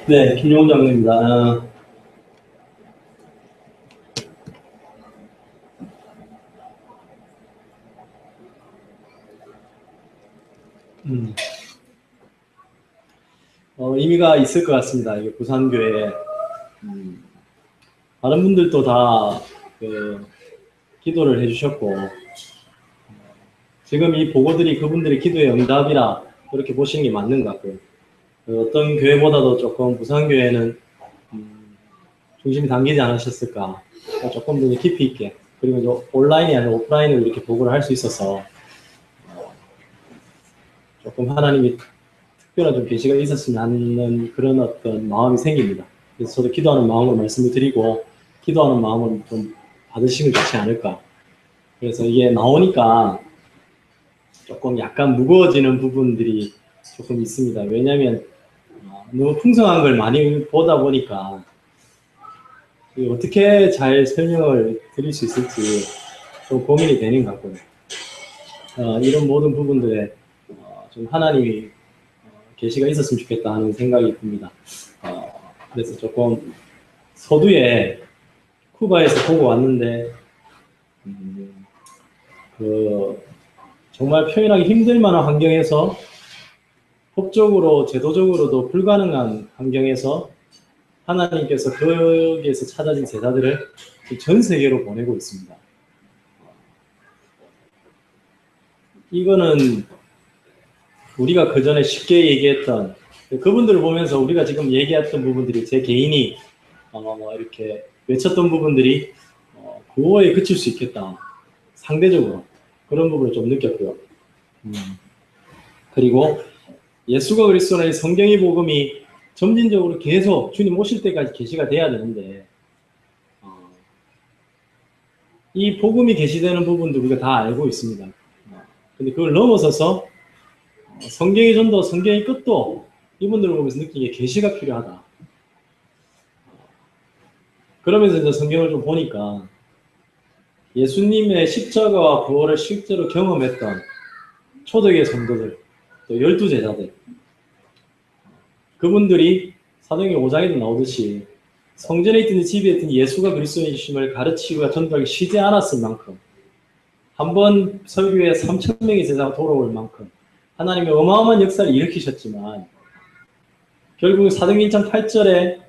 네, 김용훈 장로입니다. 음, 의미가 있을 것 같습니다. 이게 부산교회 다른 분들도 다 기도를 해주셨고, 지금 이 보고들이 그분들의 기도의 응답이라 그렇게 보시는 게 맞는 것 같고요. 어떤 교회보다도 조금 부산교회는 중심이 당기지 않으셨을까, 조금 더 깊이 있게, 그리고 온라인이 아니라 오프라인으로 이렇게 보고를 할 수 있어서 조금 하나님이 특별한 좀 계시가 있었으면 하는 그런 어떤 마음이 생깁니다. 그래서 저도 기도하는 마음으로 말씀을 드리고, 기도하는 마음을 좀 받으시면 좋지 않을까. 그래서 이게 나오니까 조금 약간 무거워지는 부분들이 조금 있습니다. 왜냐하면 너무 풍성한 걸 많이 보다 보니까 어떻게 잘 설명을 드릴 수 있을지 좀 고민이 되는 것 같고요. 이런 모든 부분들에 좀 하나님이 계시가 있었으면 좋겠다 하는 생각이 듭니다. 그래서 조금 서두에 쿠바에서 보고 왔는데 정말 표현하기 힘들 만한 환경에서 법적으로 제도적으로도 불가능한 환경에서 하나님께서 거기에서 찾아진 제자들을 전 세계로 보내고 있습니다. 이거는 우리가 그 전에 쉽게 얘기했던 그분들을 보면서 우리가 지금 얘기했던 부분들이 제 개인이 이렇게 외쳤던 부분들이 9호에 그칠 수 있겠다. 상대적으로 그런 부분을 좀 느꼈고요. 그리고 예수가 그리스도의 성경의 복음이 점진적으로 계속 주님 오실 때까지 계시가 돼야 되는데 이 복음이 계시되는 부분도 우리가 다 알고 있습니다. 근데 그걸 넘어서서 성경의 전도, 성경의 끝도 이분들을 보면서 느낀 게 계시가 필요하다. 그러면서 이제 성경을 좀 보니까 예수님의 십자가와 부활을 실제로 경험했던 초대교회 성도들, 또 12제자들, 그분들이 사도행전 5장에도 나오듯이 성전에 있든지 집에 있든지 예수가 그리스도이심을 가르치고 전도하기 쉬지 않았을 만큼 한 번 설교에 3,000명의 제자가 돌아올 만큼 하나님이 어마어마한 역사를 일으키셨지만 결국 사도행전 1장 8절에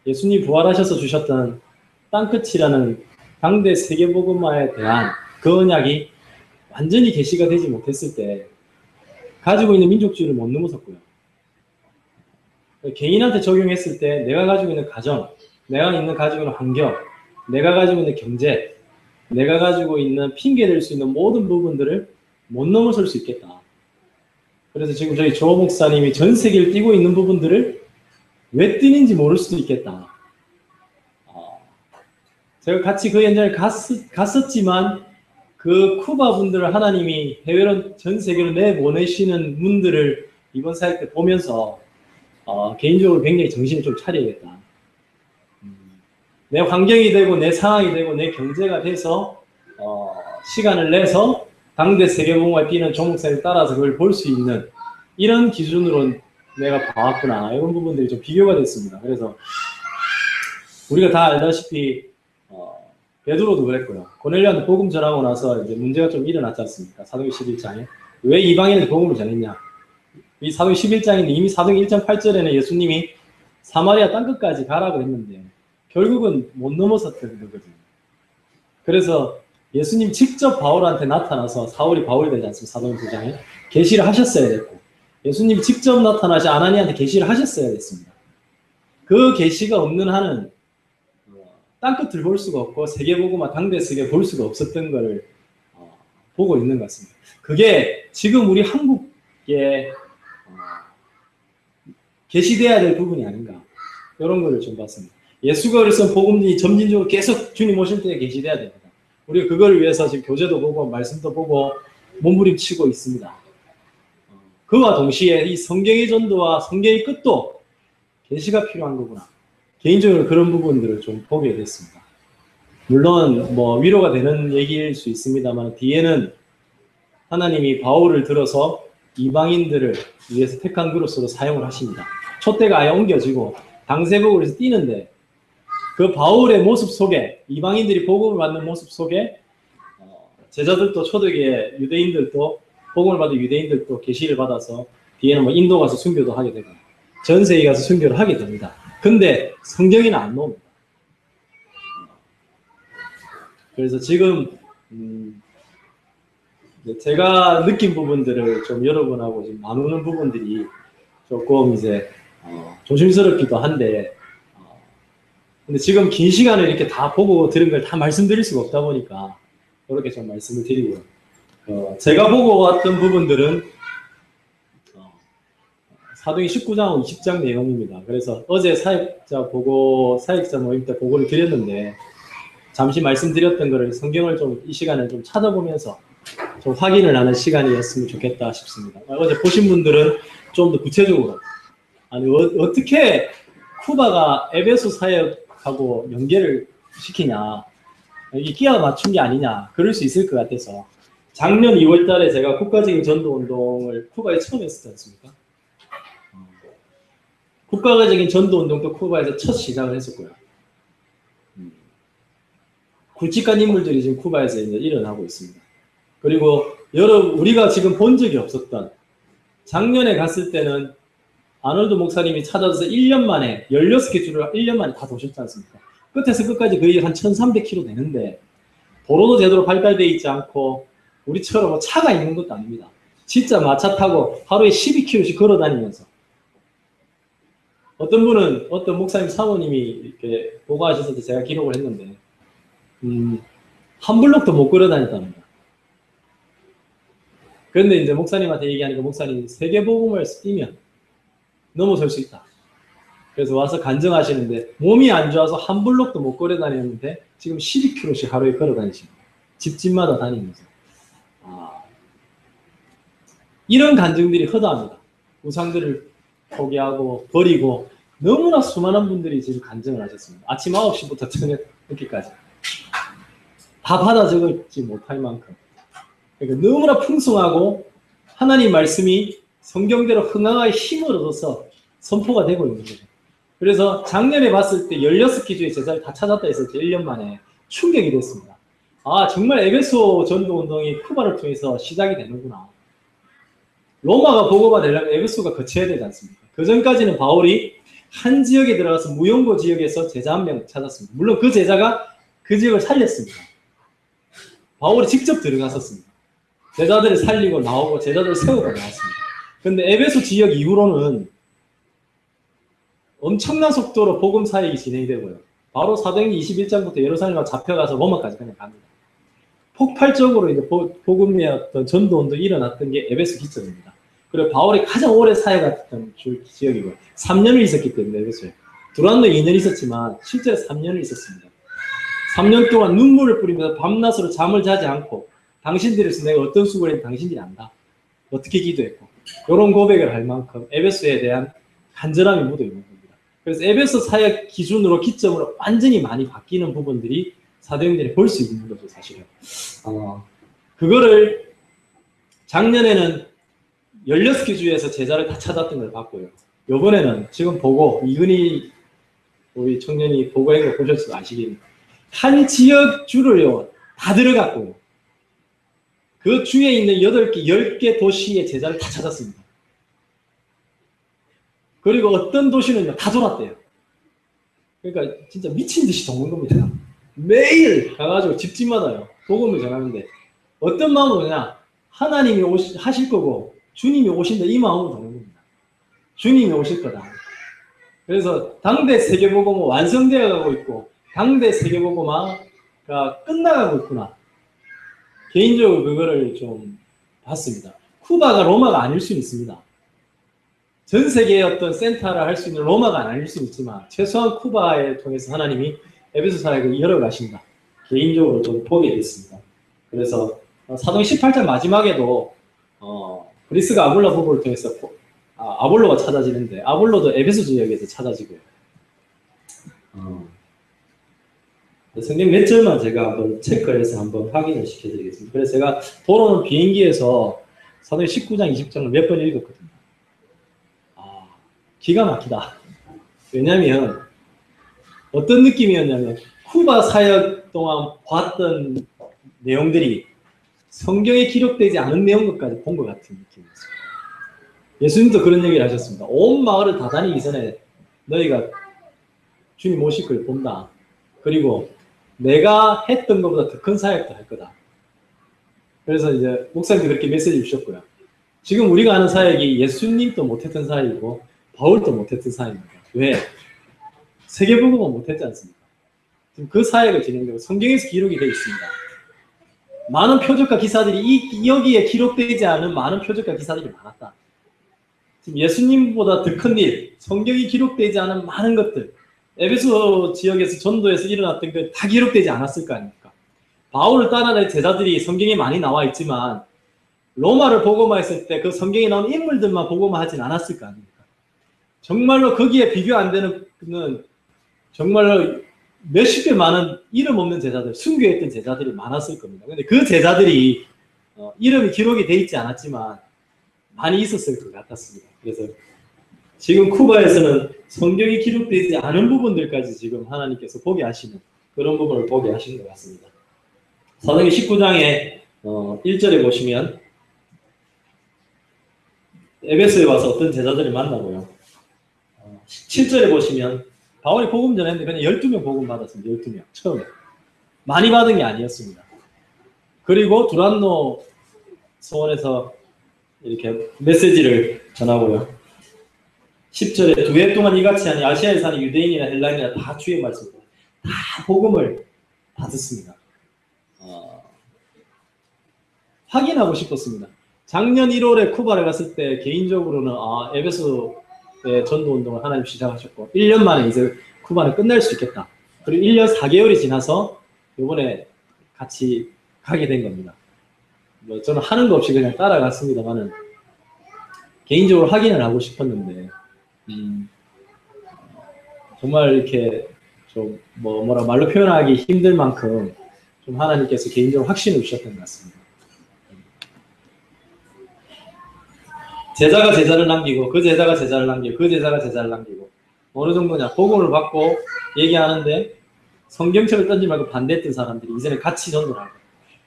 예수님 부활하셔서 주셨던 땅끝이라는 당대 세계복음화에 대한 그 언약이 완전히 계시가 되지 못했을 때 가지고 있는 민족주의를 못 넘어섰고요. 개인한테 적용했을 때 내가 가지고 있는 가정, 내가 가지고 있는 환경, 내가 가지고 있는 경제, 내가 가지고 있는 핑계 댈 수 있는 모든 부분들을 못 넘어설 수 있겠다. 그래서 지금 저희 조 목사님이 전 세계를 뛰고 있는 부분들을 왜 뛰는지 모를 수도 있겠다. 제가 같이 그 현장에 갔었지만 그 쿠바 분들을 하나님이 해외로 전 세계로 내보내시는 분들을 이번 사역 때 보면서 개인적으로 굉장히 정신을 좀 차려야겠다. 내 환경이 되고 내 상황이 되고 내 경제가 돼서 시간을 내서 당대 세계복음화에 뛰는 조 목사님 따라서 그걸 볼 수 있는 이런 기준으로 내가 봐왔구나. 이런 부분들이 좀 비교가 됐습니다. 그래서 우리가 다 알다시피 베드로도 그랬고요. 고넬료한테 복음 전하고 나서 이제 문제가 좀 일어났지 않습니까? 사도행전 11장에. 왜 이방인에게 복음을 전했냐? 이 사도행전 11장인데 이미 사도행전 1장 8절에는 예수님이 사마리아 땅끝까지 가라고 했는데 결국은 못 넘어섰던 거거든요. 그래서 예수님 직접 바울한테 나타나서 사울이 바울이 되지 않습니까? 사도행전 9장에. 계시를 하셨어야 됐고 예수님이 직접 나타나시 아나니한테 계시를 하셨어야 됐습니다. 그 계시가 없는 한은 땅끝을 볼 수가 없고 세계복음화 당대 세계 볼 수가 없었던 것을 보고 있는 것 같습니다. 그게 지금 우리 한국에 계시돼야 될 부분이 아닌가 이런 거를 좀 봤습니다. 예수가 그래서 복음이 점진적으로 계속 주님 오실 때 계시돼야 됩니다. 우리가 그걸 위해서 지금 교재도 보고 말씀도 보고 몸부림치고 있습니다. 그와 동시에 이 성경의 전도와 성경의 끝도 계시가 필요한 거구나. 개인적으로 그런 부분들을 좀 보게 됐습니다. 물론 뭐 위로가 되는 얘기일 수 있습니다만 뒤에는 하나님이 바울을 들어서 이방인들을 위해서 택한 그릇으로 사용을 하십니다. 촛대가 아예 옮겨지고 당세복으로 뛰는데 그 바울의 모습 속에 이방인들이 복음을 받는 모습 속에 제자들도 초대기에 유대인들도 복음을 받은 유대인들도 계시를 받아서 뒤에는 뭐 인도 가서 순교도 하게 되고 전 세계 가서 순교를 하게 됩니다. 근데 성경에는 안 나옵니다. 그래서 지금 제가 느낀 부분들을 좀 여러분하고 지금 나누는 부분들이 조금 이제 조심스럽기도 한데 근데 지금 긴 시간을 이렇게 다 보고 들은 걸 다 말씀드릴 수가 없다 보니까 그렇게 좀 말씀을 드리고요. 제가 보고 왔던 부분들은 사도행 19장, 20장 내용입니다. 그래서 어제 사역자 모임 때 보고를 드렸는데 잠시 말씀드렸던 거를 성경을 좀 이 시간에 좀 찾아보면서 좀 확인을 하는 시간이었으면 좋겠다 싶습니다. 어제 보신 분들은 좀 더 구체적으로 아니 어떻게 쿠바가 에베소 사역하고 연계를 시키냐 이게 끼워 맞춘 게 아니냐 그럴 수 있을 것 같아서 작년 2월 달에 제가 국가적인 전도운동을 쿠바에 처음 했었지 않습니까? 국가적인 전도운동도 쿠바에서 첫 시작을 했었고요. 굵직한 인물들이 지금 쿠바에서 이제 일어나고 있습니다. 그리고 우리가 지금 본 적이 없었던 작년에 갔을 때는 아놀드 목사님이 찾아서 1년 만에 16개 주를 1년 만에 다 도셨지 않습니까? 끝에서 끝까지 거의 한 1300km 되는데 도로도 제대로 발달되어 있지 않고 우리처럼 뭐 차가 있는 것도 아닙니다. 진짜 마차 타고 하루에 12km씩 걸어 다니면서 어떤 목사님 사모님이 이렇게 보고하셔서 제가 기록을 했는데 한 블록도 못 걸어 다녔답니다. 그런데 이제 목사님한테 얘기하니까 목사님이 세계복음을 뛰면 넘어설 수 있다. 그래서 와서 간증하시는데 몸이 안 좋아서 한 블록도 못 걸어 다녔는데 지금 12km씩 하루에 걸어 다니십니다. 집집마다 다니면서. 이런 간증들이 허다합니다. 우상들을 포기하고 버리고 너무나 수많은 분들이 지금 간증을 하셨습니다. 아침 9시부터 저녁 늦게까지. 다 받아 적지 못할 만큼. 그러니까 너무나 풍성하고 하나님 말씀이 성경대로 흥황의 힘을 얻어서 선포가 되고 있는 거죠. 그래서 작년에 봤을 때 16개 주의 제자를 다 찾았다 했을 때 1년 만에 충격이 됐습니다. 정말 에베소 전도운동이 쿠바를 통해서 시작이 되는구나. 로마가 보고가 되려면 에베소가 거쳐야 되지 않습니까? 그 전까지는 바울이 한 지역에 들어가서 무용고 지역에서 제자 한 명 찾았습니다. 물론 그 제자가 그 지역을 살렸습니다. 바울이 직접 들어갔었습니다. 제자들을 살리고 나오고 제자들을 세우고 나왔습니다. 근데 에베소 지역 이후로는 엄청난 속도로 복음 사역이 진행이 되고요. 바로 사도행 21장부터 예루살렘에 잡혀가서 로마까지 그냥 갑니다. 폭발적으로 이제 복음의 어떤 전도운동이 일어났던 게 에베소 기점입니다. 그리고 바울이 가장 오래 사역했던 지역이고요. 3년을 있었기 때문에 에베소에. 두란노 2년 있었지만 실제로 3년을 있었습니다. 3년 동안 눈물을 뿌리면서 밤낮으로 잠을 자지 않고 당신들에서 내가 어떤 수고를 했는지 당신들이 안다. 어떻게 기도했고 이런 고백을 할 만큼 에베소에 대한 간절함이 묻어 있는 겁니다. 그래서 에베소 사역 기준으로 기점으로 완전히 많이 바뀌는 부분들이 사도행전에 볼 수 있는 거죠, 사실은. 그거를 작년에는 16개 주에서 제자를 다 찾았던 걸 봤고요. 이번에는 지금 보고 이근희 우리 청년이 보고한 거 보셔서 아시겠네요. 한 지역 주를요 다 들어갔고요. 그 주에 있는 8개, 10개 도시의 제자를 다 찾았습니다. 그리고 어떤 도시는요 다 돌았대요. 그러니까 진짜 미친 듯이 도는 겁니다. 매일 가가지고 집집마다요 복음을 전하는데 어떤 마음으로냐 하나님이 하실 거고 주님이 오신다 이 마음으로 도는 겁니다. 주님이 오실 거다. 그래서 당대 세계복음은 완성되어 가고 있고 당대 세계복음화가 끝나가고 있구나. 개인적으로 그거를 좀 봤습니다. 쿠바가 로마가 아닐 수는 있습니다. 전 세계의 어떤 센터를 할 수 있는 로마가 아닐 수는 있지만 최소한 쿠바에 통해서 하나님이 에베소 사역을 이어가신다. 개인적으로 좀 보게 됐습니다. 그래서 사도행 18장 마지막에도 그리스가 아볼로 부부를 통해서 아볼로가 찾아지는데 아볼로도 에베소 지역에서 찾아지고요. 성경 몇 절만 제가 한번 체크해서 한번 확인을 시켜드리겠습니다. 그래서 제가 돌아오는 비행기에서 사도행 19장, 20장을 몇 번 읽었거든요. 기가 막히다. 왜냐하면 어떤 느낌이었냐면 쿠바 사역 동안 봤던 내용들이 성경에 기록되지 않은 내용까지 본 것 같은 느낌이었어요. 예수님도 그런 얘기를 하셨습니다. 온 마을을 다 다니기 전에 너희가 주님 오실 걸 본다. 그리고 내가 했던 것보다 더 큰 사역도 할 거다. 그래서 이제 목사님도 그렇게 메시지 주셨고요. 지금 우리가 하는 사역이 예수님도 못했던 사역이고 바울도 못했던 사역입니다. 왜? 세계복음은 못했지 않습니까? 지금 그 사역을 진행되고 성경에서 기록이 되어 있습니다. 많은 표적과 기사들이 여기에 기록되지 않은 많은 표적과 기사들이 많았다. 지금 예수님보다 더 큰 일, 성경이 기록되지 않은 많은 것들, 에베소 지역에서 전도에서 일어났던 것 다 기록되지 않았을 거 아닙니까? 바울을 따라다닌 제자들이 성경에 많이 나와 있지만 로마를 복음화했을 때 그 성경에 나온 인물들만 복음화하진 않았을 거 아닙니까? 정말로 거기에 비교 안 되는 정말로 몇십 배 많은 이름 없는 제자들, 순교했던 제자들이 많았을 겁니다. 근데 그 제자들이 이름이 기록이 돼 있지 않았지만 많이 있었을 것 같았습니다. 그래서 지금 쿠바에서는 성경이 기록되지 않은 부분들까지 지금 하나님께서 보게 하시는 그런 부분을 보게 하시는 것 같습니다. 사도행전 19장에 1절에 보시면 에베소에 와서 어떤 제자들을 만나고요. 7절에 보시면 바울이 복음 전했는데 그냥 12명 복음 받았습니다. 12명 처음에. 많이 받은 게 아니었습니다. 그리고 두란노 소원에서 이렇게 메시지를 전하고요. 10절에 2해 동안 이같이 하니 아시아에 사는 유대인이나 헬라인이나 다 주의 말씀을 다 복음을 받았습니다. 확인하고 싶었습니다. 작년 1월에 쿠바를 갔을 때 개인적으로는 에베소의 전도운동을 하나님 시작하셨고 1년 만에 이제 쿠바는 끝날 수 있겠다. 그리고 1년 4개월이 지나서 이번에 같이 가게 된 겁니다. 저는 하는 거 없이 그냥 따라갔습니다만은 개인적으로 확인을 하고 싶었는데 정말 이렇게 좀 말로 표현하기 힘들 만큼 좀 하나님께서 개인적으로 확신을 주셨던 것 같습니다. 제자가 제자를 남기고 그 제자가 제자를 남기고 그 제자가 제자를 남기고 어느 정도냐 복음을 받고 얘기하는데 성경책을 던지 말고 반대했던 사람들이 이제는 같이 전도를 하고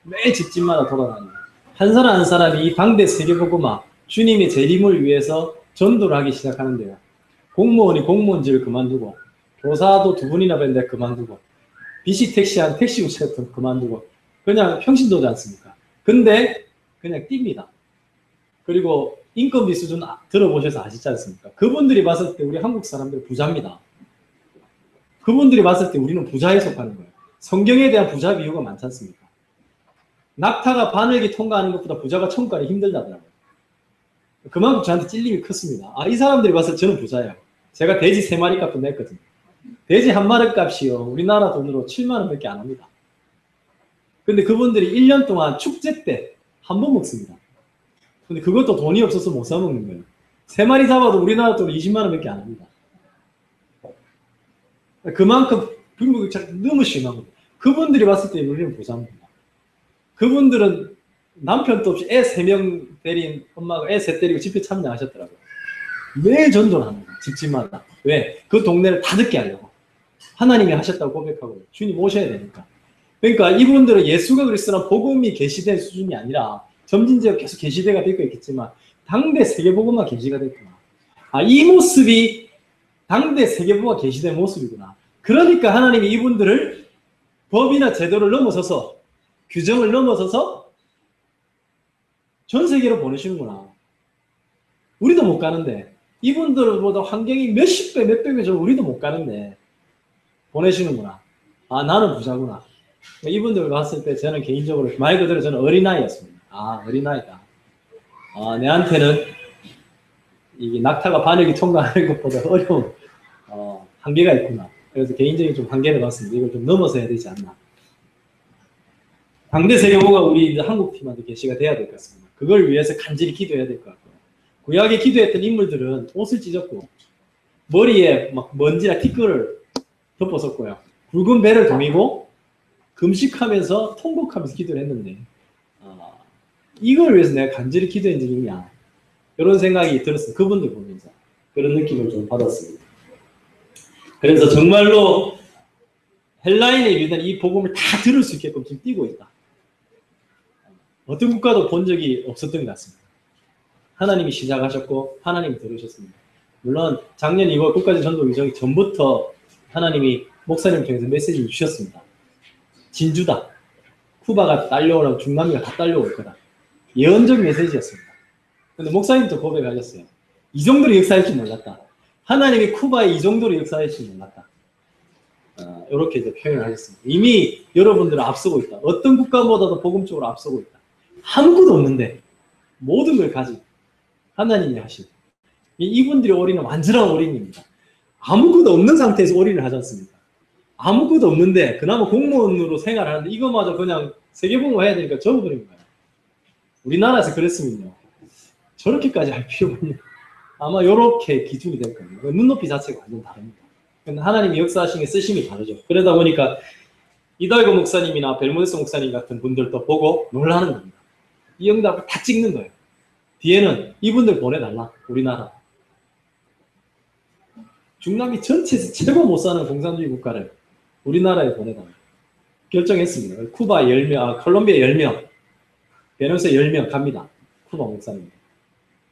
매일 집집마다 돌아다니고 한 사람 한 사람이 이 당대 세계복음화 주님의 재림을 위해서 전도를 하기 시작하는데요. 공무원이 공무원직을 그만두고 교사도 2분이나 뵀는데 그만두고 BC 택시한 택시기사도 그만두고 그냥 평신도지 않습니까? 근데 그냥 뜁니다. 그리고 인건비 수준 들어보셔서 아시지 않습니까? 그분들이 봤을 때 우리 한국 사람들 부자입니다. 그분들이 봤을 때 우리는 부자에 속하는 거예요. 성경에 대한 부자 비유가 많지 않습니까? 낙타가 바늘기 통과하는 것보다 부자가 천국가기 힘들다더라고요. 그만큼 저한테 찔림이 컸습니다. 이 사람들이 봤을 때 저는 부자예요. 제가 돼지 3마리 값도 냈거든요. 돼지 1마리 값이요. 우리나라 돈으로 7만 원밖에 안 합니다. 근데 그분들이 1년 동안 축제 때 한 번 먹습니다. 근데 그것도 돈이 없어서 못 사 먹는 거예요. 3마리 잡아도 우리나라 돈 20만 원밖에 안 합니다. 그만큼 빈부격이 너무 심한 겁니다. 그분들이 봤을 때 우리는 부자입니다. 그분들은 남편도 없이 애 3명 데린 엄마가 애 3 데리고 집회 참여하셨더라고요. 매일 전도합니다. 집집마다. 왜? 그 동네를 다 듣게 하려고. 하나님이 하셨다고 고백하고 주님 오셔야 되니까. 그러니까 이분들은 예수가 그리스도란 복음이 계시된 수준이 아니라 점진적으로 계속 계시대가 되고 있겠지만 당대 세계복음화 계시가 됐구나. 이 모습이 당대 세계복음화 계시된 모습이구나. 그러니까 하나님이 이분들을 법이나 제도를 넘어서서 규정을 넘어서서 전 세계로 보내시는구나. 우리도 못 가는데 이분들보다 환경이 몇십 배, 몇백 배 좀 우리도 못 가는데 보내시는구나. 나는 부자구나. 이분들을 봤을 때 저는 개인적으로 말 그대로 저는 어린아이였습니다. 어린아이다. 내한테는 이게 낙타가 바늘기 통과하는 것보다 어려운 한계가 있구나. 그래서 개인적인 좀 한계를 봤습니다. 이걸 좀 넘어서야 되지 않나. 당대 세계보가 우리 이제 한국팀한테 계시가 돼야 될 것 같습니다. 그걸 위해서 간절히 기도해야 될 것 같고요. 구약에 기도했던 인물들은 옷을 찢었고 머리에 막 먼지나 티끌을 덮었었고요. 굵은 배를 동이고 금식하면서 통곡하면서 기도를 했는데 이걸 위해서 내가 간절히 기도한 적이 있냐 이런 생각이 들었어요. 그분들 보면서 그런 느낌을 좀 받았습니다. 그래서 정말로 헬라인에 이르는 이 복음을 다 들을 수 있게끔 지금 뛰고 있다. 어떤 국가도 본 적이 없었던 것 같습니다. 하나님이 시작하셨고 하나님이 들으셨습니다. 물론 작년 2월 국가적 전도 의정이 전부터 하나님이 목사님을 통해서 메시지를 주셨습니다. 진주다. 쿠바가 딸려오라고 중남미가 다 딸려올 거다. 예언적 메시지였습니다. 근데 목사님도 고백하셨어요. 이 정도로 역사할 줄 몰랐다. 하나님이 쿠바에 이 정도로 역사할 줄 몰랐다. 이렇게 이제 표현을 하셨습니다. 이미 여러분들은 앞서고 있다. 어떤 국가보다도 복음적으로 앞서고 있다. 아무것도 없는데 모든 걸 가진 하나님이 하신 이분들이 올인은 완전한 올인입니다. 아무것도 없는 상태에서 올인을 하지 않습니까? 아무것도 없는데 그나마 공무원으로 생활하는데 이거마저 그냥 세계봉을 해야 되니까 접어버린 거예요. 우리나라에서 그랬으면요. 저렇게까지 할 필요가 없는 아마 이렇게 기준이 될 겁니다. 눈높이 자체가 완전 다릅니다. 근데 하나님이 역사하신 게 쓰심이 다르죠. 그러다 보니까 이달고 목사님이나 벨모데스 목사님 같은 분들도 보고 놀라는 겁니다. 이 응답을 다 찍는 거예요. 뒤에는 이분들 보내달라. 우리나라. 중남미 전체에서 최고 못 사는 공산주의 국가를 우리나라에 보내달라. 결정했습니다. 쿠바 10명, 콜롬비아 10명, 베네수엘라 10명 갑니다. 쿠바 목사님.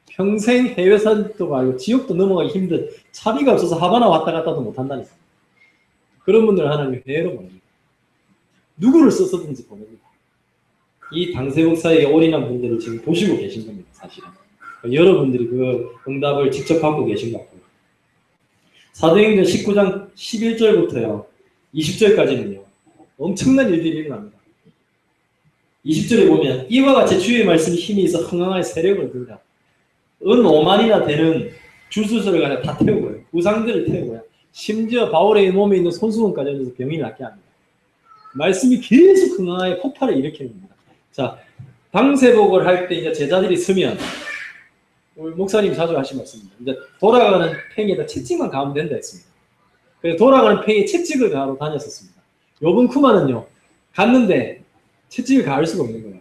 평생 해외 산도 가고 지역도 넘어가기 힘든 차비가 없어서 하바나 왔다 갔다도 못한다니까. 그런 분들을 하나님이 해외로 보냅니다. 누구를 써서든지 보냅니다. 이 당세 목사에게 올인한 분들을 지금 보시고 계신 겁니다. 사실은. 여러분들이 그 응답을 직접 받고 계신 것 같고요. 사도행전 19장 11절부터요. 20절까지는요. 엄청난 일들이 일어납니다. 20절에 보면 이와 같이 주의 말씀이 힘이 있어 흥황할 세력을 들라. 은 5만이나 되는 주술서를 가지고 다 태우고요. 우상들을 태우고요. 심지어 바울의 몸에 있는 손수건까지 얹어서 병이 낫게 합니다. 말씀이 계속 흥황하여 폭발을 일으킵니다. 자, 방세복을 할 때 이제 제자들이 서면 우리 목사님 자주 하신 말씀입니다. 이제 돌아가는 팽에다 채찍만 가면 된다 했습니다. 그래서 돌아가는 팽에 채찍을 가하러 다녔었습니다. 요번 쿠바는요, 갔는데 채찍을 가할 수가 없는 거예요.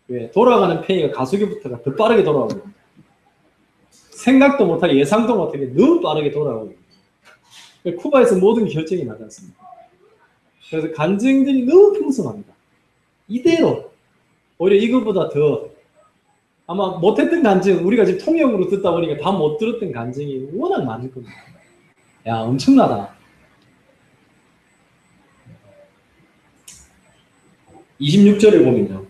왜? 돌아가는 팽이가 가속기부터가 더 빠르게 돌아오거든요. 생각도 못하게 예상도 못하게 너무 빠르게 돌아오거든요. 쿠바에서 모든 결정이 나지 않습니다. 그래서 간증들이 너무 풍성합니다. 이대로 오히려 이것보다 더 아마 못했던 간증, 우리가 지금 통역으로 듣다 보니까 다 못 들었던 간증이 워낙 많을 겁니다. 야, 엄청나다. 26절을 보면요.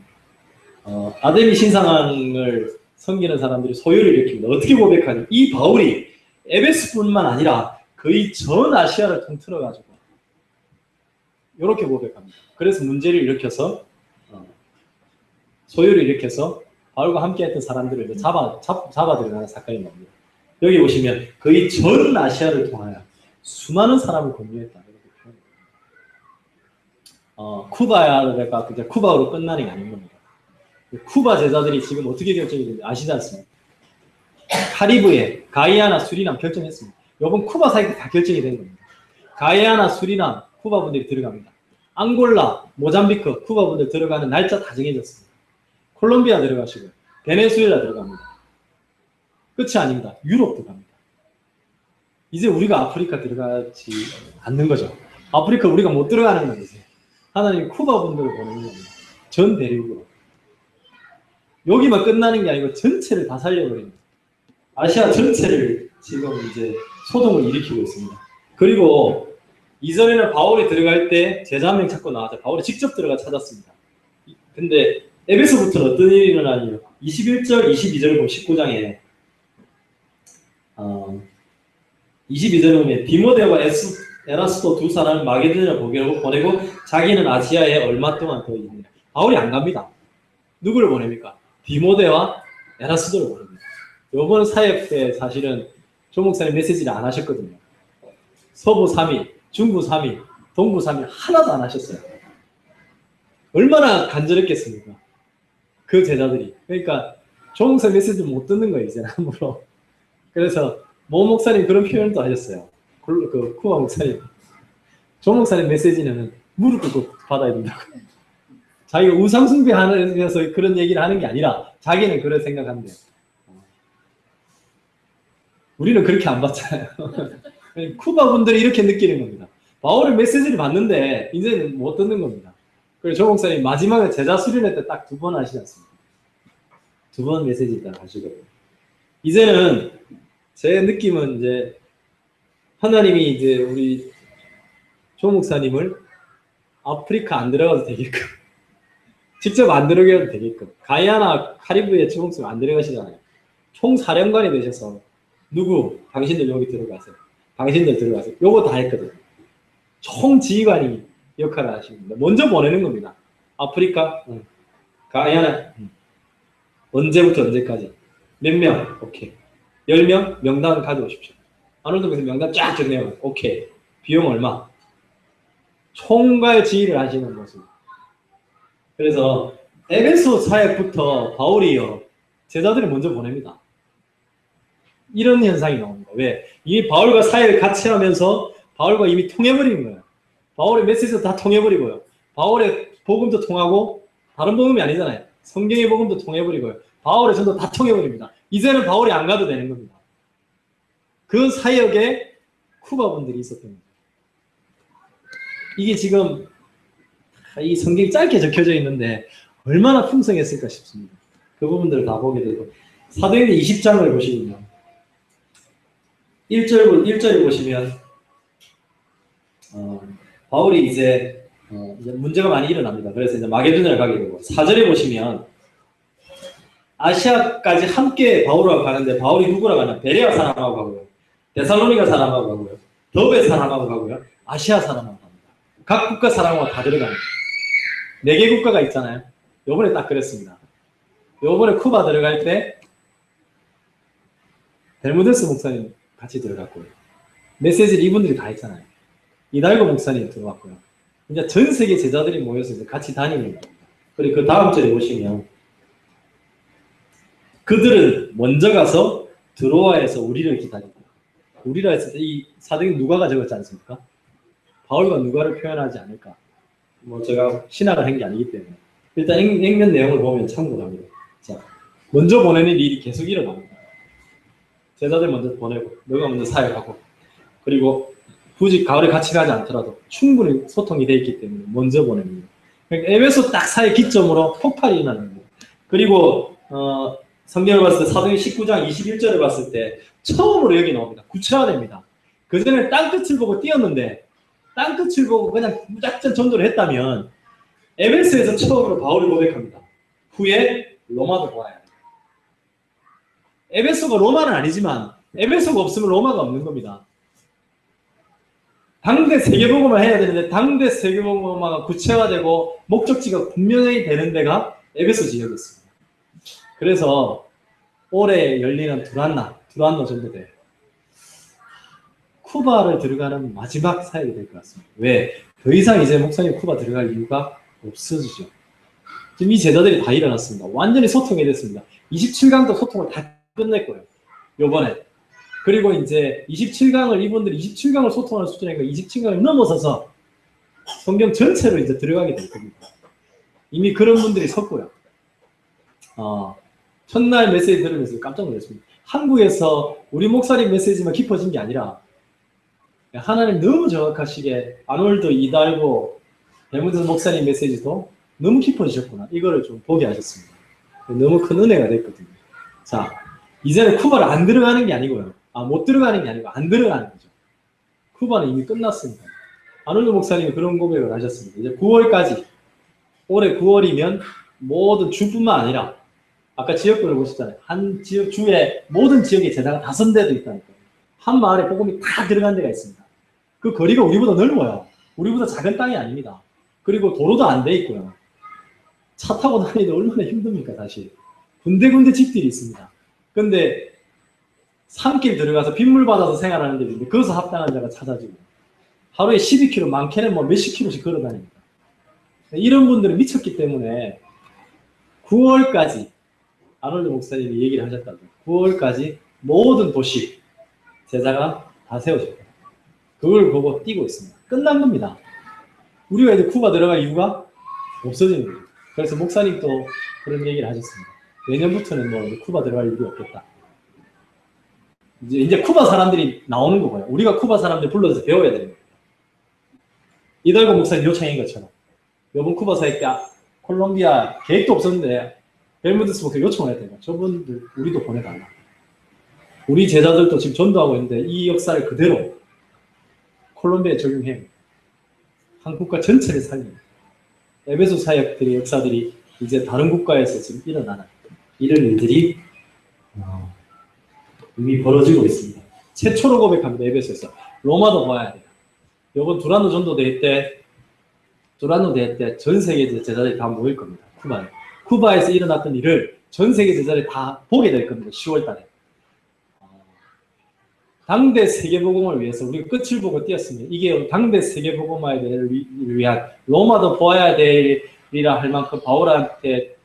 아데미 신상을 섬기는 사람들이 소요를 일으킵니다. 어떻게 고백하니? 이 바울이 에베스뿐만 아니라 거의 전 아시아를 통틀어가지고 이렇게 고백합니다. 그래서 문제를 일으켜서 소요를 일으켜서 바울과 함께했던 사람들을 잡아들여가는 사건이 나옵니다. 여기 보시면 거의 전 아시아를 통하여 수많은 사람을 공유했다. 쿠바가 이제 쿠바로 끝나는 게 아닌 겁니다. 쿠바 제자들이 지금 어떻게 결정이 되는지 아시지 않습니까? 카리브해, 가이아나, 수리남 결정했습니다. 이번 쿠바 사이트 다 결정이 된 겁니다. 가이아나, 수리남, 쿠바 분들이 들어갑니다. 앙골라, 모잠비크, 쿠바 분들 들어가는 날짜 다 정해졌습니다. 콜롬비아 들어가시고요. 베네수엘라 들어갑니다. 끝이 아닙니다. 유럽 들어갑니다. 이제 우리가 아프리카 들어가지 않는 거죠. 아프리카 우리가 못 들어가는 거예요. 하나님 쿠바 분들을 보내는 겁니다. 전 대륙으로. 여기만 끝나는 게 아니고 전체를 다 살려버립니다. 아시아 전체를 지금 이제 소동을 일으키고 있습니다. 그리고 이전에는 바울이 들어갈 때 제자 한 명 찾고 나왔죠. 바울이 직접 들어가 찾았습니다. 근데 에베소부터는 어떤 일이 일어나냐면 21절, 22절을 보면 19장에 22절에 보면 디모데와 에라스도 두 사람을 마게도니아 보내고 자기는 아시아에 얼마 동안 더 있느냐. 바울이 안 갑니다. 누구를 보냅니까? 디모데와 에라스도를 보냅니다. 이번 사역 때 사실은 조 목사님 메시지를 안 하셨거든요. 서부 3일, 중부 3일, 동부 3일 하나도 안 하셨어요. 얼마나 간절했겠습니까? 그 제자들이. 그러니까 조 목사님 메시지를 못 듣는 거예요, 이제 함부로. 그래서 모 목사님 그런 표현도 하셨어요. 그 쿠바 목사님. 조 목사님 메시지는 무릎 꿇고 받아야 된다고. 자기가 우상숭배하면서 그런 얘기를 하는 게 아니라 자기는 그런 생각한대요. 우리는 그렇게 안 받잖아요. 쿠바 분들이 이렇게 느끼는 겁니다. 바울의 메시지를 받는데 이제는 못 듣는 겁니다. 그래서 조 목사님 마지막에 제자 수련회 때 딱 2번 하시지 않습니까? 2번 메시지 딱 하시거든요. 이제는 제 느낌은 이제 하나님이 이제 우리 조 목사님을 아프리카 안 들어가도 되게끔 직접 안 들어가도 되게끔 가이아나 카리브해 조 목사님 안 들어가시잖아요. 총사령관이 되셔서 누구 당신들 여기 들어가세요. 당신들 들어가세요. 요거 다 했거든요. 총지휘관이 역할을 하십니다. 먼저 보내는 겁니다. 아프리카 가이아나 언제부터 언제까지 몇 명? 오케이. 10명? 명단 가져오십시오. 아놀드에서 명단 쫙 정리하고 오케이. 비용 얼마? 총괄 지휘를 하시는 모습. 그래서 에베소 사역부터 바울이요. 제자들을 먼저 보냅니다. 이런 현상이 나옵니다. 왜? 이미 바울과 사역을 같이 하면서 바울과 이미 통해버리는 거예요. 바울의 메시지도 다 통해버리고요. 바울의 복음도 통하고 다른 복음이 아니잖아요. 성경의 복음도 통해버리고요. 바울의 전도 다 통해버립니다. 이제는 바울이 안 가도 되는 겁니다. 그 사역에 쿠바 분들이 있었던 겁니다. 이게 지금 이 성경이 짧게 적혀져 있는데 얼마나 풍성했을까 싶습니다. 그 부분들을 다 보게 되고 사도행전 20장을 보시면요. 1절에 보시면 바울이 이제 문제가 많이 일어납니다. 그래서 이제 마게도냐를 가게 되고 4절에 보시면 아시아까지 함께 바울하고 가는데 바울이 누구랑 가냐? 베레아 사람하고 가고요. 데살로니가 사람하고 가고요. 더베 사람하고 가고요. 아시아 사람하고 갑니다. 각 국가 사람하고 다 들어갑니다. 4개 국가가 있잖아요. 요번에 딱 그랬습니다. 요번에 쿠바 들어갈 때 벨무데스 목사님 같이 들어갔고요. 메시지를 이분들이 다 했잖아요. 이달고 목사님 들어왔고요. 이제 전 세계 제자들이 모여서 이제 같이 다니는 겁니다. 그리고 그 다음 절에 보시면 그들은 먼저 가서 드로아에서 우리를 기다리고 우리라 했을 때 이 사도행 누가가 적었지 않습니까? 바울과 누가를 표현하지 않을까? 뭐 제가 신학을 한 게 아니기 때문에 일단 액면 내용을 보면 참고합니다. 자, 먼저 보내는 일이 계속 일어납니다. 제자들 먼저 보내고 너가 먼저 사역하고 그리고 굳이 가을에 같이 가지 않더라도 충분히 소통이 돼 있기 때문에 먼저 보냅니다. 그러니까 에베소 딱 사역 기점으로 폭발이 일어나는 거예요. 그리고 성경을 봤을 때 사도행 19장 21절을 봤을 때 처음으로 여기 나옵니다. 구체화됩니다. 그전에 땅끝을 보고 뛰었는데 땅끝을 보고 그냥 무작정 전도를 했다면 에베소에서 처음으로 바울이 고백합니다. 후에 로마도 보아야 합니다. 에베소가 로마는 아니지만 에베소가 없으면 로마가 없는 겁니다. 당대 세계복음을 해야 되는데 당대 세계복음화가 구체화되고 목적지가 분명히 되는 데가 에베소 지역이었습니다. 그래서 올해 열리는 두란노 전도대 쿠바를 들어가는 마지막 사역이 될 것 같습니다. 왜? 더 이상 이제 목사님 쿠바 들어갈 이유가 없어지죠. 지금 이 제자들이 다 일어났습니다. 완전히 소통이 됐습니다. 27강도 소통을 다 끝냈고요. 요번에. 그리고 이제 27강을 이분들이 27강을 소통하는 수준이니까 27강을 넘어서서 성경 전체로 이제 들어가게 될 겁니다. 이미 그런 분들이 섰고요. 첫날 메시지 들으면서 깜짝 놀랐습니다. 한국에서 우리 목사님 메시지만 깊어진 게 아니라 하나님 너무 정확하시게 아놀드 이달고 벨무데스 목사님 메시지도 너무 깊어지셨구나. 이거를 좀 보게 하셨습니다. 너무 큰 은혜가 됐거든요. 자, 이제는 쿠바를 안 들어가는 게 아니고요. 못 들어가는 게 아니고 안 들어가는 거죠. 쿠바는 이미 끝났습니다. 아놀드 목사님이 그런 고백을 하셨습니다. 이제 9월까지 올해 9월이면 모든 주뿐만 아니라 아까 지역별을 보셨잖아요. 한 지역 주에 모든 지역에 제자가 5대도 있다니까요. 한 마을에 복음이 다 들어간 데가 있습니다. 그 거리가 우리보다 넓어요. 우리보다 작은 땅이 아닙니다. 그리고 도로도 안 돼 있고요. 차 타고 다니는데 얼마나 힘듭니까 사실. 군데군데 집들이 있습니다. 근데 산길 들어가서 빗물 받아서 생활하는 데도 있는데 거기서 합당한 자가 찾아지고 하루에 12km 많게는 뭐 몇십 킬로씩 걸어 다닙니다. 이런 분들은 미쳤기 때문에 9월까지 아놀드 목사님이 얘기를 하셨다고 9월까지 모든 도시 제자가 다 세워졌다. 그걸 보고 뛰고 있습니다. 끝난 겁니다. 우리가 이제 쿠바 들어갈 이유가 없어지는 거예요. 그래서 목사님도 그런 얘기를 하셨습니다. 내년부터는 뭐 쿠바 들어갈 일이 없겠다. 이제 쿠바 사람들이 나오는 거고요. 우리가 쿠바 사람들 불러서 배워야 되는 거예요. 이달고 목사님 요청인 것처럼. 이번 쿠바 사회 때 콜롬비아 계획도 없었는데 벨무드스 목사 요청을 했대요. 저분들 우리도 보내달라. 우리 제자들도 지금 전도하고 있는데 이 역사를 그대로 콜롬비아에 적용해요. 한국가 전체를 살리는 에베소 사역들의 역사들이 이제 다른 국가에서 지금 일어나는 이런 일들이 이미 벌어지고 있습니다. 최초로 고백합니다. 에베소에서. 로마도 봐야 돼요. 이번 두란노 전도대회 때 전 세계 제자들이 다 모일 겁니다. 쿠바에. 쿠바에서 일어났던 일을 전 세계 제자들이 다 보게 될 겁니다. 10월 달에. 당대 세계복음을 위해서 우리가 끝을 보고 뛰었습니다. 이게 당대 세계복음화를 위한 로마도 보아야 되리라 할 만큼 바울한테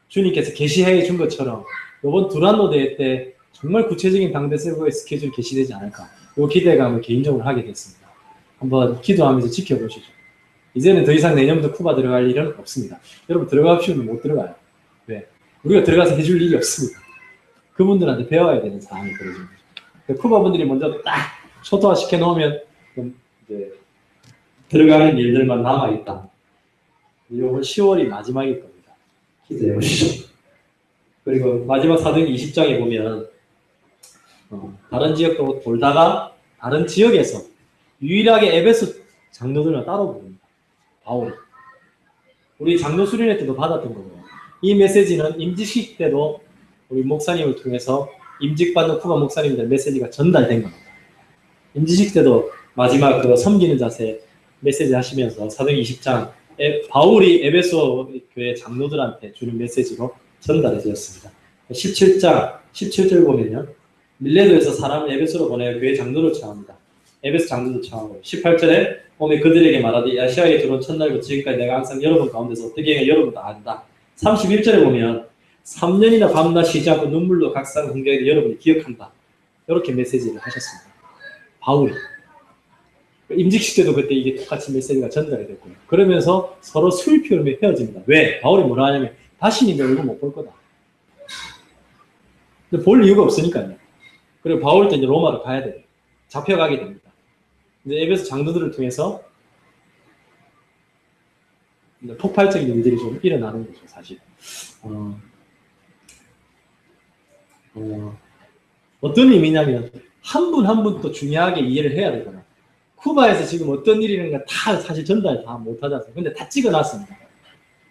주님께서 계시해 준 것처럼 이번 두란노 대회 때 정말 구체적인 당대 세계복음의 스케줄이 계시되지 않을까. 이 기대감을 개인적으로 하게 됐습니다. 한번 기도하면서 지켜보시죠. 이제는 더 이상 내년부터 쿠바 들어갈 일은 없습니다. 여러분 들어가시면 못 들어가요. 왜? 우리가 들어가서 해줄 일이 없습니다. 그분들한테 배워야 되는 상황이 벌어집니다. 쿠바 분들이 먼저 딱 초토화 시켜 놓으면 이제 들어가는 일들만 남아있다. 이번 10월이 마지막일 겁니다. 기대해 보시죠. 그리고 마지막 사도행 20장에 보면 다른 지역도 돌다가 다른 지역에서 유일하게 에베소 장로들만 따로 부릅니다. 바울이. 우리 장로 수련회 때도 받았던 거고요. 이 메시지는 임직식 때도 우리 목사님을 통해서 임직받는 쿠바 목사님들 메시지가 전달된 겁니다. 임직식 때도 마지막 그 섬기는 자세 메시지 하시면서 사도행 20장 바울이 에베소 교회 장로들한테 주는 메시지로 전달이 되었습니다. 17장 17절 보면요. 밀레도에서 사람을 에베소로 보내어 교회 장로를 청합니다. 에베소 장로를 청하고 18절에 오늘 그들에게 말하되 아시아에 들어온 첫날부터 지금까지 내가 항상 여러분 가운데서 어떻게 해야 여러분 다 안다. 31절에 보면 3년이나 밤낮 쉬지 않고 눈물로 각상 공경해도 여러분이 기억한다. 이렇게 메시지를 하셨습니다. 바울이. 임직식 때도 그때 이게 똑같이 메시지가 전달이 됐고요. 그러면서 서로 수일 피우며 헤어집니다. 왜? 바울이 뭐라 하냐면 다시는 내 얼굴 못 볼 거다. 근데 볼 이유가 없으니까요. 그리고 바울도 이제 로마로 가야 돼요. 잡혀가게 됩니다. 이제 에베소 장로들을 통해서 폭발적인 일들이 좀 일어나는 거죠, 사실. 어떤 의미냐면 한 분 한 분 또 중요하게 이해를 해야 되거나 쿠바에서 지금 어떤 일이 있는가 다 사실 전달 다 못하지 않습니까? 근데 다 찍어놨습니다.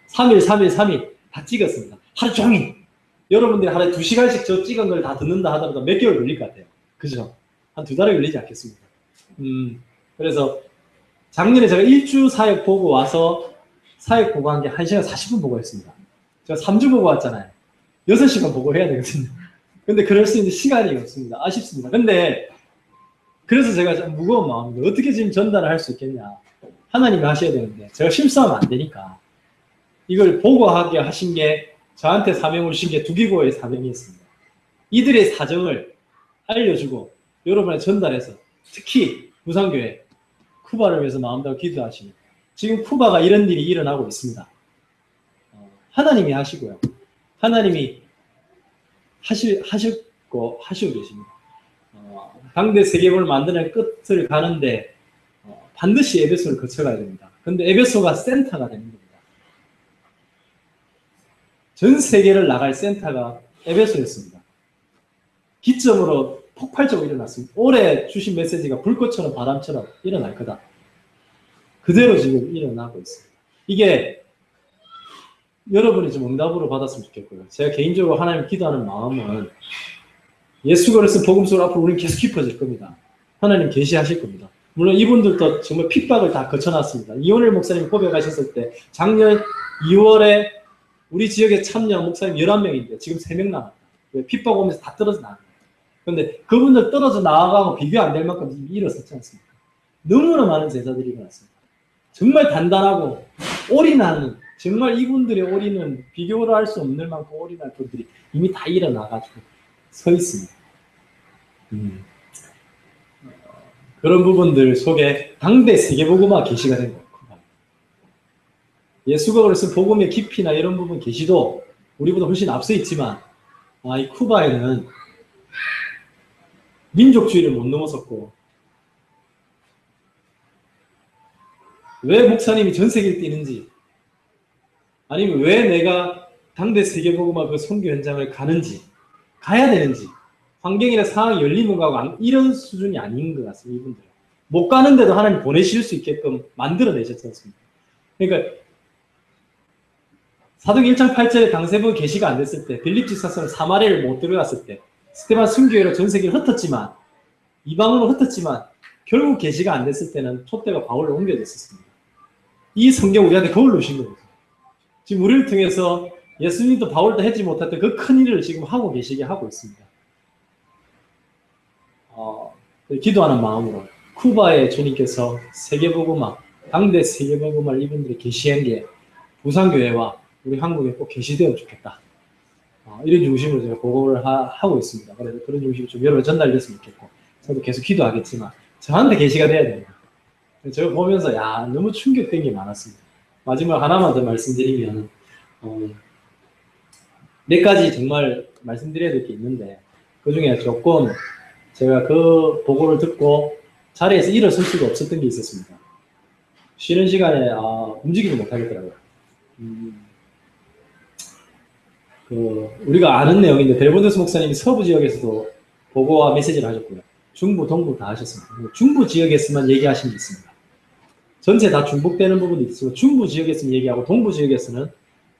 3일 다 찍었습니다. 하루 종일. 여러분들이 하루에 2시간씩 저 찍은 걸 다 듣는다 하더라도 몇 개월 걸릴 것 같아요. 그죠? 한 2달이 걸리지 않겠습니까? 그래서 작년에 제가 1주 사역 보고 와서 사역 보고 한 게 1시간 40분 보고 했습니다. 제가 3주 보고 왔잖아요. 6시간 보고 해야 되거든요. 근데 그럴 수 있는 시간이 없습니다. 아쉽습니다. 근데 그래서 제가 좀 무거운 마음입니다. 어떻게 지금 전달을 할 수 있겠냐. 하나님이 하셔야 되는데 제가 실수하면 안 되니까 이걸 보고하게 하신 게 저한테 사명을 주신 게 두기고의 사명이 있습니다. 이들의 사정을 알려주고 여러분에 전달해서 특히 부산교회 쿠바를 위해서 마음대로 기도하시면 지금 쿠바가 이런 일이 일어나고 있습니다. 하나님이 하시고요. 하나님이 하시고 계십니다. 당대 세계관을 만드는 끝을 가는데 반드시 에베소를 거쳐가야 됩니다. 근데 에베소가 센터가 되는 겁니다. 전 세계를 나갈 센터가 에베소였습니다. 기점으로 폭발적으로 일어났습니다. 올해 주신 메시지가 불꽃처럼 바람처럼 일어날 거다. 그대로 지금 일어나고 있습니다. 이게 여러분이 좀 응답으로 받았으면 좋겠고요. 제가 개인적으로 하나님 기도하는 마음은 예수 그리스도 복음 속으로 앞으로 우리는 계속 깊어질 겁니다. 하나님 계시하실 겁니다. 물론 이분들도 정말 핍박을 다 거쳐놨습니다. 이원일 목사님 고백하셨을 때 작년 2월에 우리 지역에 참여한 목사님 11명인데 지금 3명 남았다. 핍박 오면서 다 떨어져 나간 거예요. 그런데 그분들 떨어져 나가고 비교 안 될 만큼 일어섰지 않습니까? 너무나 많은 제자들이 일어났습니다. 정말 단단하고 올인하는 정말 이분들의 올인은 비교를 할 수 없는 만큼 올인할 분들이 이미 다 일어나가지고 서 있습니다. 그런 부분들 속에 당대 세계복음화 계시가 된 거예요. 예수가 그래서 복음의 깊이나 이런 부분 계시도 우리보다 훨씬 앞서 있지만 이 쿠바에는 민족주의를 못 넘어섰고, 왜 목사님이 전 세계를 뛰는지, 아니면 왜 내가 당대 세계복음화 그 선교 현장을 가야 되는지, 환경이나 상황이 열리는 거하고 이런 수준이 아닌 것 같습니다. 이분들 못 가는데도 하나님 보내실 수 있게끔 만들어내셨지 않습니까? 그러니까 사도행 1장 8절에 당세부 계시가 안 됐을 때, 빌립 지사서는 사마리아를 못 들어갔을 때, 스테반 순교회로 전 세계를 흩었지만, 이방으로 흩었지만 결국 계시가 안 됐을 때는 촛대가 바울로 옮겨졌었습니다. 이 성경 우리한테 거울로 주신 겁니다. 지금 우리를 통해서 예수님도 바울도 하지 못했던 그 큰 일을 지금 하고 계시게 하고 있습니다. 기도하는 마음으로 쿠바의 주님께서 세계복음화, 당대 세계복음화를 이분들이 계시한 게 부산교회와 우리 한국에 꼭 계시되면 좋겠다. 이런 중심으로 제가 보고를 하고 있습니다. 그래서 그런 중심이 좀 여러분 전달됐으면 좋겠고, 저도 계속 기도하겠지만 저한테 계시가 돼야 됩니다. 제가 보면서 너무 충격된 게 많았습니다. 마지막 하나만 더 말씀드리면, 몇 가지 정말 말씀드려야 될 게 있는데, 그 중에 조금 제가 그 보고를 듣고 자리에서 일어설 수가 없었던 게 있었습니다. 쉬는 시간에 움직이지 못하겠더라고요. 우리가 아는 내용인데, 벨본데스 목사님이 서부 지역에서도 보고와 메시지를 하셨고요. 중부, 동부 다 하셨습니다. 중부 지역에서만 얘기하신 게 있습니다. 전체 다 중복되는 부분이 있지만 중부 지역에서는 얘기하고 동부 지역에서는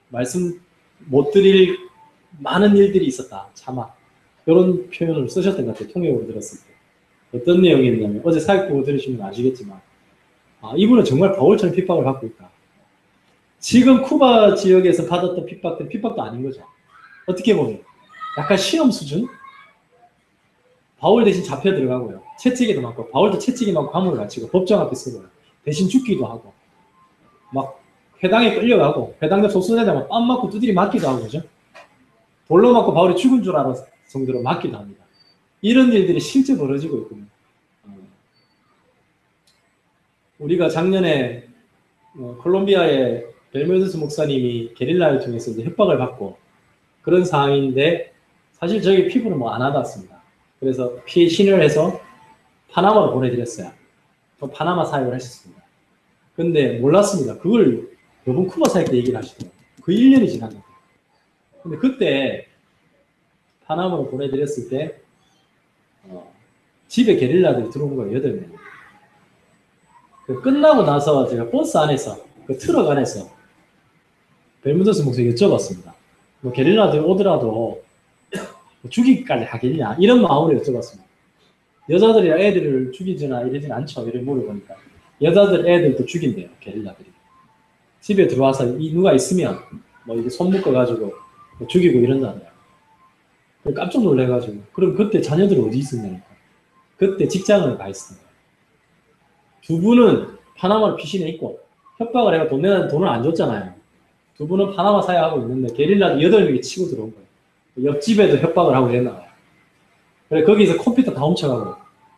말씀 못 드릴 많은 일들이 있었다. 차마 이런 표현을 쓰셨던 것 같아요. 통역으로 들었을 때. 어떤 내용이냐면, 어제 사역보고 들으시면 아시겠지만, 이분은 정말 바울처럼 핍박을 받고 있다. 지금 쿠바 지역에서 받았던 핍박은 핍박도 아닌 거죠. 어떻게 보면 약간 시험 수준? 바울 대신 잡혀 들어가고요. 채찍에도 맞고, 바울도 채찍이 맞고 감옥을 갇히고 법정 앞에 서고요. 대신 죽기도 하고, 막 회당에 끌려가고, 회당장 소수자들만 뺨 맞고 두드리 맞기도 하고, 그죠? 돌로 맞고 바울이 죽은 줄 알았을 정도로 맞기도 합니다. 이런 일들이 실제 벌어지고 있군요. 우리가 작년에 콜롬비아의 벨메드스 목사님이 게릴라를 통해서 이제 협박을 받고 그런 상황인데, 사실 저희 피부는 뭐 안 와닿았습니다. 그래서 피해 신을 해서 파나마로 보내드렸어요. 또 파나마 사역을 하셨습니다. 근데 몰랐습니다. 그걸 이번 쿠바 사역 때 얘기를 하시더라고요. 그 1년이 지났는데. 근데 그때 파나마로 보내드렸을 때 집에 게릴라들이 들어온 거예요. 8명. 끝나고 나서 제가 버스 안에서, 그 트럭 안에서 벨무더스 목사에게 여쭤봤습니다. 뭐 게릴라들 오더라도 죽이기까지 하겠냐, 이런 마음으로 여쭤봤습니다. 여자들이랑 애들을 죽이지나 이러진 않죠. 이렇게 물어보니까 여자들 애들도 죽인대요. 게릴라들이 집에 들어와서 누가 있으면 뭐 이게 손 묶어가지고 뭐 죽이고 이런다네요. 깜짝 놀래가지고, 그럼 그때 자녀들이 어디 있었냐니까. 그때 직장을 가 있습니다. 두 분은 파나마로 피신해 있고 협박을 해가 돈을 안 줬잖아요. 두 분은 파나마 사역하고 있는데 게릴라도 8명이 치고 들어온 거예요. 옆집에도 협박을 하고 이랬나 봐요. 그래, 거기서 컴퓨터 다 훔쳐가고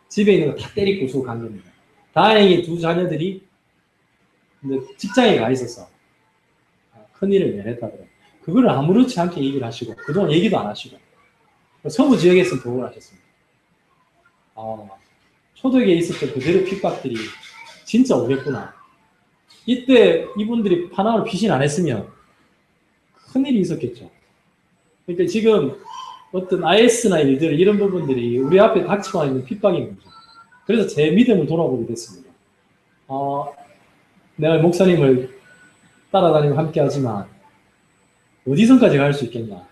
집에 있는 거 다 때리고 부수고 간 겁니다. 다행히 두 자녀들이 직장에 가 있어서 큰일을 면했다더라고요. 그거를 아무렇지 않게 얘기를 하시고, 그동안 얘기도 안 하시고, 서부 지역에서 보고를 하셨습니다. 초덕에 있었던 그대로 핍박들이 진짜 오겠구나. 이때 이분들이 파나마로 피신 안 했으면 큰일이 있었겠죠. 그러니까 지금 어떤 IS나 일들, 이런 부분들이 우리 앞에 닥치고 있는 핍박인 거죠. 그래서 제 믿음을 돌아보게 됐습니다. 내가 목사님을 따라다니고 함께 하지만 어디선까지 갈 수 있겠냐?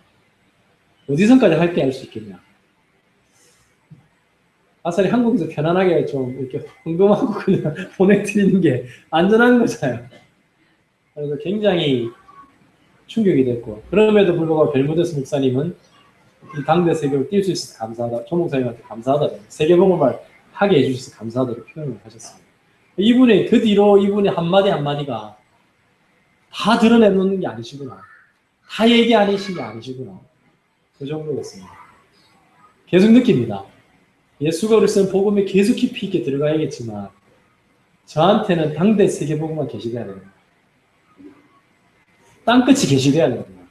어디선까지 함께 할 수 있겠냐? 아싸리 한국에서 편안하게 좀 이렇게 헌금하고 그냥 보내드리는 게 안전한 거잖아요. 그래서 굉장히 충격이 됐고, 그럼에도 불구하고 벨무데스 목사님은 이 당대 세계를 뛸 수 있어서 감사하다, 조 목사님한테 감사하다, 세계복음을 하게 해주셔서 감사하다고 표현을 하셨습니다. 이분이 그 뒤로 이분의 한마디 한마디가 다 드러내놓는 게 아니시구나, 다 얘기 아니신 게 아니시구나, 그 정도였습니다. 계속 느낍니다. 예수가 우리 쓴 복음에 계속 깊이 있게 들어가야겠지만 저한테는 당대 세계복음만 계시돼야 됩니다. 땅끝이 계시돼야 됩니다.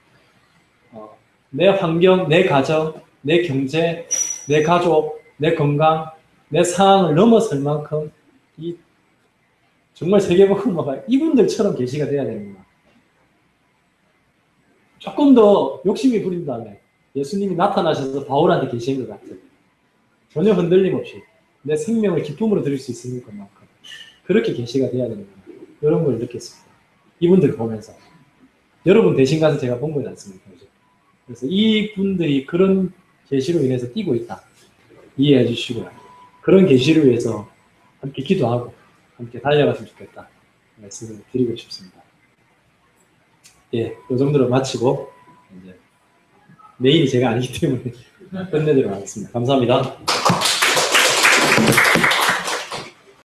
내 환경, 내 가정, 내 경제, 내 가족, 내 건강, 내 상황을 넘어설 만큼 이 정말 세계복음화가 이분들처럼 계시가 돼야 되는구나. 조금 더 욕심이 부린다면 예수님이 나타나셔서 바울한테 계신 것 같은 전혀 흔들림 없이 내 생명을 기쁨으로 드릴 수 있을 것만큼 그렇게 계시가 돼야 되는구나. 이런 걸 느꼈습니다. 이분들 보면서. 여러분 대신 가서 제가 본 거지 않습니까? 그래서 이분들이 그런 계시로 인해서 뛰고 있다. 이해해 주시고요. 그런 계시를 위해서 함께 기도하고 함께 달려갔으면 좋겠다. 말씀을 드리고 싶습니다. 예, 이 정도로 마치고 이제 메인이 제가 아니기 때문에 끝내도록 하겠습니다. 감사합니다.